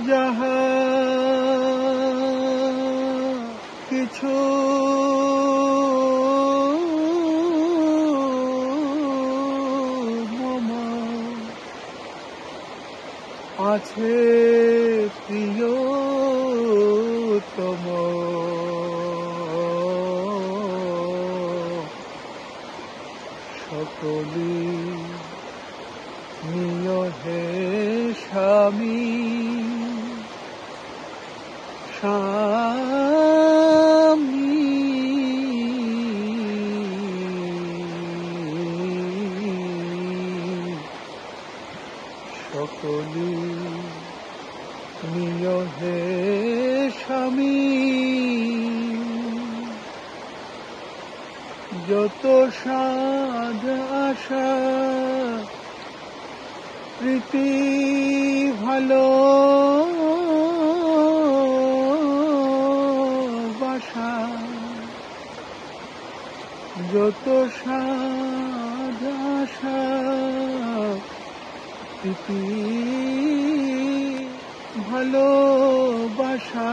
যাহা কিছু মম আছে প্রিয়তম, সকলি নিয় হে স্বামী, স্বামী সকলি নিয় হে স্বামী। যত সাধ আশা প্রীতি ভালো বাসা, যত সাধ আশা প্রীতি ভালোবাসা,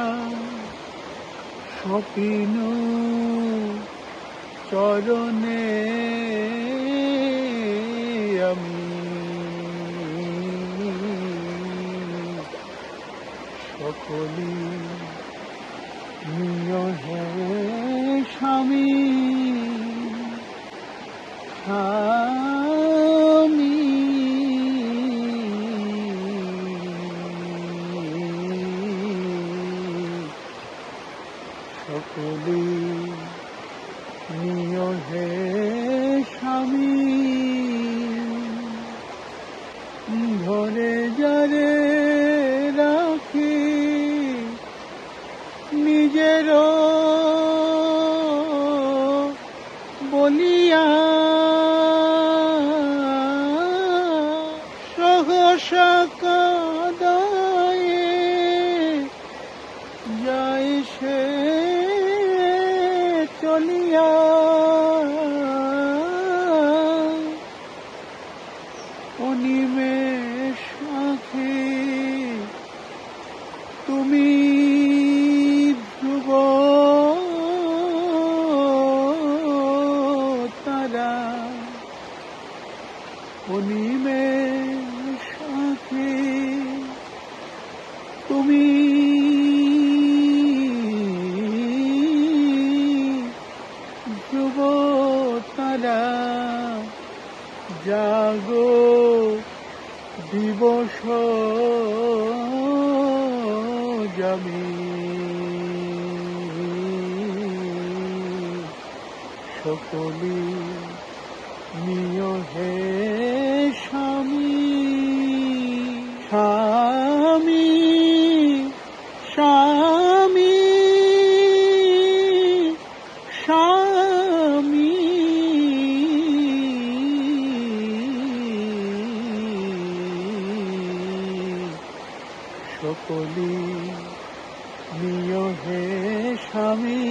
স্বপ্ন চরণে আমি সকলি নিয় হে স্বামী, স্বামী সকলি নিয় হে স্বামী। ধরে যারে রাখি নিজের বলিয়া, সহসা কাঁদায়ে যায় সে চলিয়া। অনিমেষ আঁখি তুমি ধ্রুব তারা, অনিমেষ আঁখি তুমি ধ্রুব তারা। জাগো দিবস যামি, সকলি নিয় হে স্বামী, স্বামী স্বামী স্বামী সকলি নিয় হে স্বামী।